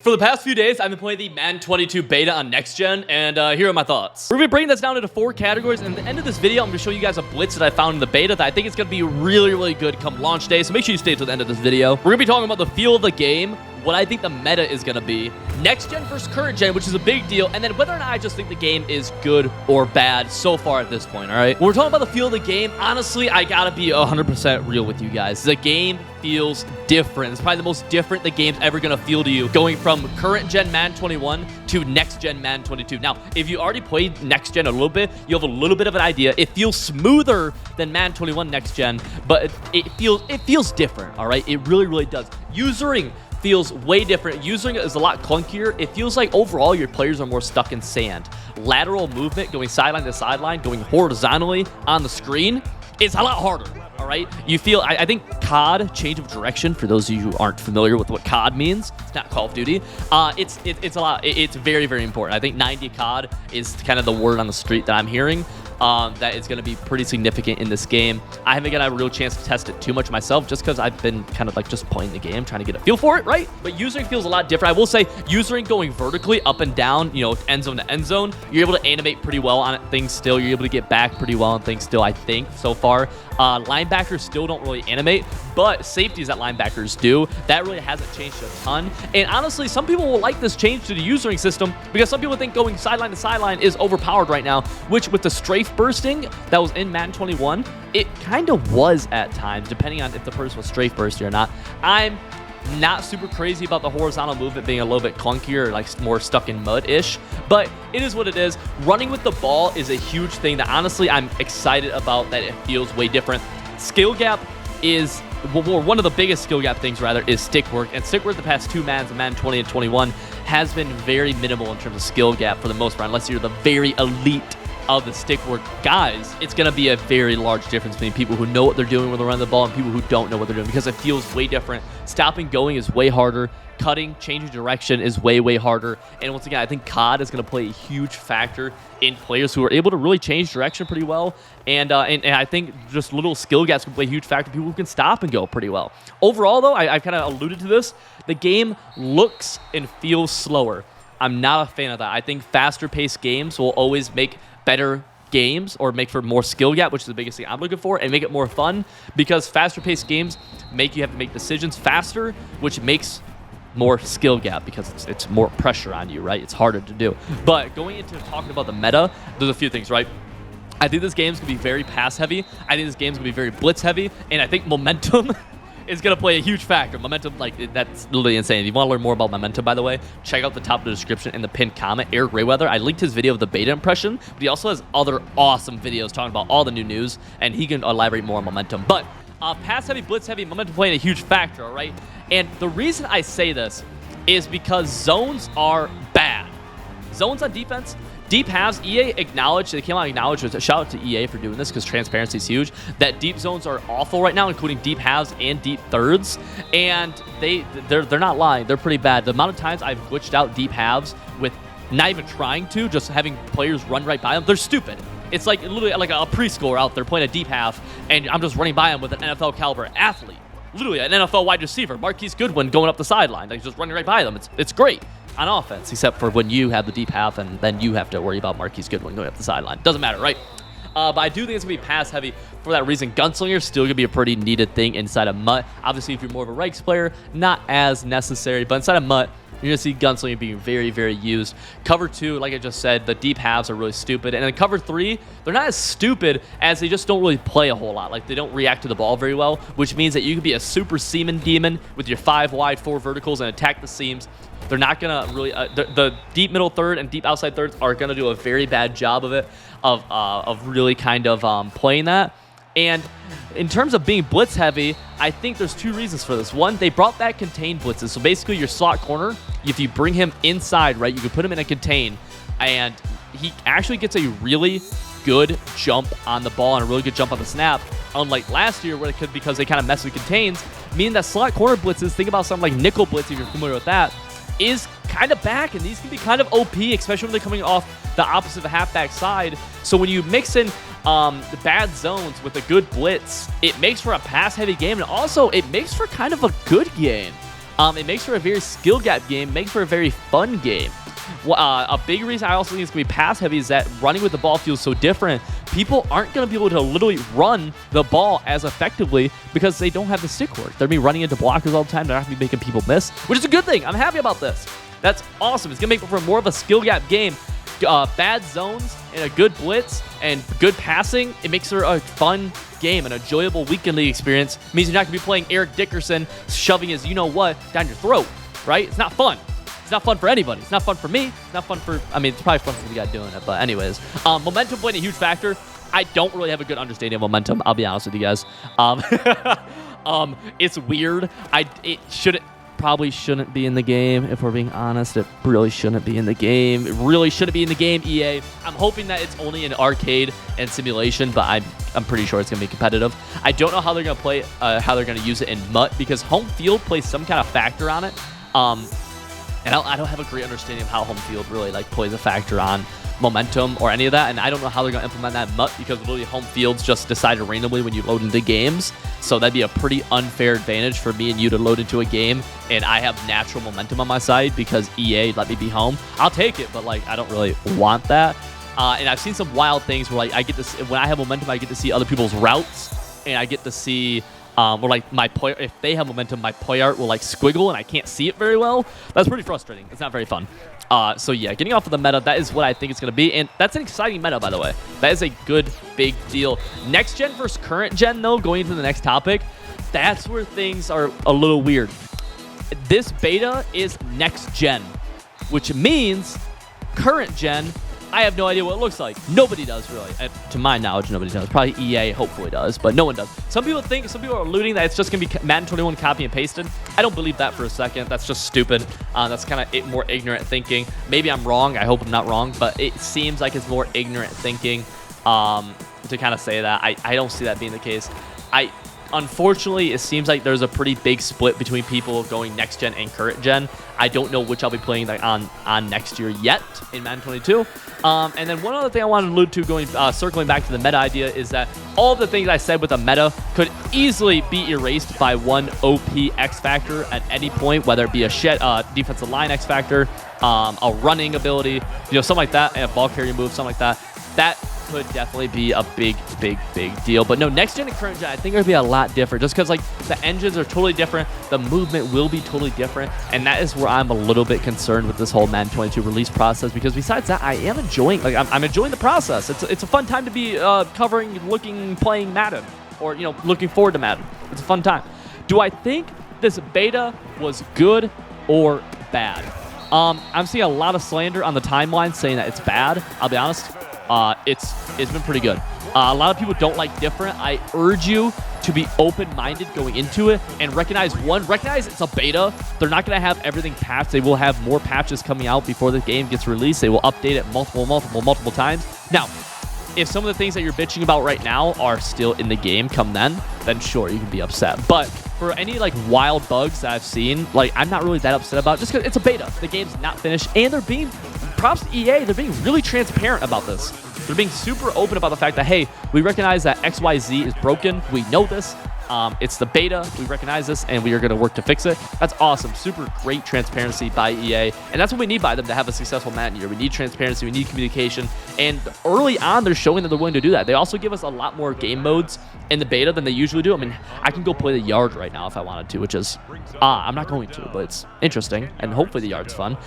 For the past few days, I've been playing the Madden 22 beta on next gen, and here are my thoughts. We're going to be breaking this down into 4 categories, and at the end of this video, I'm going to show you guys a blitz that I found in the beta that I think is going to be really, really good come launch day, so make sure you stay to the end of this video. We're going to be talking about the feel of the game, what I think the meta is going to be, next gen versus current gen, which is a big deal, and then whether or not I just think the game is good or bad so far at this point, all right? When we're talking about the feel of the game, honestly, I got to be 100% real with you guys. The game feels different. It's probably the most different the game's ever going to feel to you, going from current gen Madden 21 to next gen Madden 22. Now, if you already played next gen a little bit, you have a little bit of an idea. It feels smoother than Madden 21 next gen, but it feels different, all right? It really, really does. Usering feels way different. Using it is a lot clunkier. It feels like overall your players are more stuck in sand. Lateral movement, going sideline to sideline, going horizontally on the screen, is a lot harder. All right, you feel, I think COD, change of direction, for those of you who aren't familiar with what COD means, it's not Call of Duty, it's very, very important. I think 90 COD is kind of the word on the street that I'm hearing. That is going to be pretty significant in this game. I haven't got a real chance to test it too much myself just because I've been kind of like just playing the game, trying to get a feel for it, right? But usering feels a lot different. I will say usering going vertically up and down, you know, end zone to end zone, you're able to animate pretty well on it, things still. You're able to get back pretty well on things still, I think, so far. Linebackers still don't really animate, but safeties that linebackers do, that really hasn't changed a ton. And honestly, some people will like this change to the usering system because some people think going sideline to sideline is overpowered right now, which with the strafe bursting that was in Madden 21, it kind of was at times, depending on if the person was strafe bursting or not. I'm not super crazy about the horizontal movement being a little bit clunkier, like more stuck in mud-ish, but it is what it is. Running with the ball is a huge thing that honestly I'm excited about, that it feels way different. Skill gap is, well, one of the biggest skill gap things rather is stick work, and stick work the past 2 Maddens, Madden 20 and 21, has been very minimal in terms of skill gap for the most part, unless you're the very elite of the stick work guys. It's going to be a very large difference between people who know what they're doing when they're running the ball and people who don't know what they're doing, because it feels way different. Stopping going is way harder. Cutting, changing direction is way, way harder. And once again, I think COD is going to play a huge factor in players who are able to really change direction pretty well. And I think just little skill gaps can play a huge factor. People who can stop and go pretty well. Overall, though, I've kind of alluded to this. The game looks and feels slower. I'm not a fan of that. I think faster-paced games will always make better games, or make for more skill gap, which is the biggest thing I'm looking for, and make it more fun, because faster-paced games make you have to make decisions faster, which makes more skill gap because it's more pressure on you, right? It's harder to do. But going into talking about the meta, there's a few things, right? I think this game's going to be very pass-heavy. I think this game's going to be very blitz-heavy, and I think momentum is going to play a huge factor. Momentum, like, that's literally insane. If you want to learn more about momentum, by the way, check out the top of the description in the pinned comment. Eric Rayweather, I linked his video of the beta impression, but he also has other awesome videos talking about all the new news, and he can elaborate more on momentum. But pass-heavy, blitz-heavy, momentum playing a huge factor, all right? And the reason I say this is because zones are bad. Zones on defense, deep halves, EA acknowledged, they came out and acknowledged, shout out to EA for doing this because transparency is huge, that deep zones are awful right now, including deep halves and deep thirds, and they're not lying, they're pretty bad. The amount of times I've glitched out deep halves with not even trying to, just having players run right by them, they're stupid. It's like literally like a preschooler out there playing a deep half, and I'm just running by them with an NFL caliber athlete. Literally an NFL wide receiver, Marquise Goodwin, going up the sideline, like just running right by them. It's great on offense, except for when you have the deep half and then you have to worry about Marquise Goodwin going up the sideline. Doesn't matter, right? But I do think it's going to be pass-heavy for that reason. Gunslinger is still going to be a pretty needed thing inside of MUT. Obviously, if you're more of a Reichs player, not as necessary. But inside of MUT, you're going to see Gunslinger being very, very used. Cover 2, like I just said, the deep halves are really stupid. And then cover 3, they're not as stupid as they just don't really play a whole lot. Like, they don't react to the ball very well, which means that you can be a super seaming demon with your 5 wide, 4 verticals and attack the seams. They're not going to really the deep middle third and deep outside thirds are going to do a very bad job of it, of really kind of playing that. And in terms of being blitz heavy, I think there's 2 reasons for this. One, they brought back contained blitzes. So basically your slot corner, if you bring him inside, right, you can put him in a contain, and he actually gets a really good jump on the ball and a really good jump on the snap, unlike last year where it could, because they kind of mess with contains, meaning that slot corner blitzes, think about something like nickel blitz if you're familiar with that, is kind of back, and these can be kind of OP, especially when they're coming off the opposite of the halfback side. So when you mix in the bad zones with a good blitz, it makes for a pass-heavy game, and also it makes for kind of a good game. It makes for a very skill gap game, makes for a very fun game. A big reason I also think it's going to be pass heavy is that running with the ball feels so different. People aren't going to be able to literally run the ball as effectively because they don't have the stick work. They're going to be running into blockers all the time. They're not going to be making people miss, which is a good thing. I'm happy about this. That's awesome. It's going to make for more of a skill gap game. Bad zones and a good blitz and good passing. It makes for a fun game, an enjoyable weekend league experience. It means you're not going to be playing Eric Dickerson shoving his you-know-what down your throat, right? It's not fun. It's not fun for anybody. It's not fun for me. It's not fun for, I mean, it's probably fun for the guy doing it, but anyways. Momentum playing a huge factor. I don't really have a good understanding of momentum. I'll be honest with you guys. It's weird. It probably shouldn't be in the game, if we're being honest. It really shouldn't be in the game. It really shouldn't be in the game, EA. I'm hoping that it's only in arcade and simulation, but I'm pretty sure it's going to be competitive. I don't know how they're going to play, how they're going to use it in MUT, because home field plays some kind of factor on it. And I don't have a great understanding of how home field really plays a factor on momentum or any of that, and I don't know how they're going to implement that in MUT, because literally home fields just decided randomly when you load into games, so that'd be a pretty unfair advantage for me and you to load into a game, and I have natural momentum on my side because EA let me be home. I'll take it, but I don't really want that. And I've seen some wild things where I get to see, when I have momentum, I get to see other people's routes, and I get to see or if they have momentum, my play art will squiggle and I can't see it very well. That's pretty frustrating. It's not very fun. So yeah, getting off of the meta, that is what I think it's going to be. And that's an exciting meta, by the way. That is a good, big deal. Next gen versus current gen, though, going into the next topic, that's where things are a little weird. This beta is next gen, which means current gen, I have no idea what it looks like. Nobody does, really. To my knowledge, nobody does. Probably EA hopefully does, but no one does. Some people are alluding that it's just going to be Madden 21 copy and pasted. I don't believe that for a second. That's just stupid. That's kind of more ignorant thinking. Maybe I'm wrong. I hope I'm not wrong, but it seems like it's more ignorant thinking to kind of say that. I don't see that being the case. Unfortunately, it seems like there's a pretty big split between people going next gen and current gen. I don't know which I'll be playing on next year yet in Madden 22. And then one other thing I wanted to allude to, circling back to the meta idea, is that all of the things I said with the meta could easily be erased by one OP X factor at any point, whether it be a defensive line X factor, a running ability, something like that, and a ball carrier move, something like that. That could definitely be a big deal. But no, next gen and current gen, I think are going to be a lot different, just because the engines are totally different, the movement will be totally different, and that is where I'm a little bit concerned with this whole Madden 22 release process, because besides that, I am enjoying, I'm enjoying the process. It's a fun time to be playing Madden, or looking forward to Madden. It's a fun time. Do I think this beta was good or bad? I'm seeing a lot of slander on the timeline saying that it's bad. I'll be honest. It's been pretty good. A lot of people don't like different. I urge you to be open-minded going into it and recognize it's a beta. They're not going to have everything patched. They will have more patches coming out before the game gets released. They will update it multiple times. Now, if some of the things that you're bitching about right now are still in the game come then sure, you can be upset. But for any wild bugs that I've seen, I'm not really that upset about it, just because it's a beta. The game's not finished, and they're being, props to EA, they're being really transparent about this. They're being super open about the fact that, hey, we recognize that XYZ is broken. We know this. It's the beta. We recognize this, and we are going to work to fix it. That's awesome. Super great transparency by EA, and that's what we need by them to have a successful Madden year. We need transparency. We need communication, and early on, they're showing that they're willing to do that. They also give us a lot more game modes in the beta than they usually do. I mean, I can go play the yard right now if I wanted to, which is, I'm not going to, but it's interesting, and hopefully the yard's fun.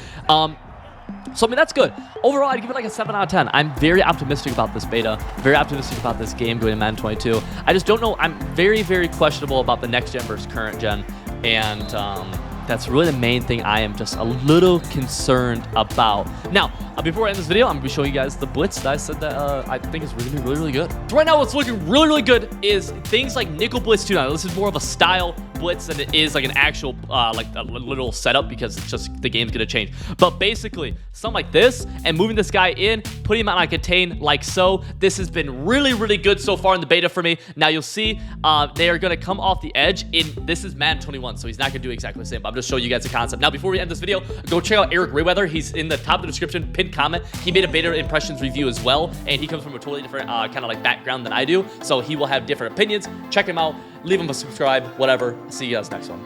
So, I mean, that's good. Overall, I'd give it a 7 out of 10. I'm very optimistic about this beta, very optimistic about this game going to Madden 22. I just don't know. I'm very questionable about the next gen versus current gen, and that's really the main thing I am just a little concerned about. Now, before I end this video, I'm going to be showing you guys the blitz that I said that I think is really good. So right now, what's looking really good is things like Nickel Blitz 2. Now, this is more of a style blitz than it is an actual a little setup, because it's just the game's gonna change. But basically, something like this, and moving this guy in, putting him on a contain like so. This has been really good so far in the beta for me. Now you'll see they are gonna come off the edge. This is Madden 21, so he's not gonna do exactly the same. But I'm just showing you guys the concept. Now, before we end this video, go check out Eric Rayweather. He's in the top of the description, pinned comment. He made a beta impressions review as well, and he comes from a totally different kind of background than I do, so he will have different opinions. Check him out. Leave him a subscribe, whatever. See you guys next one.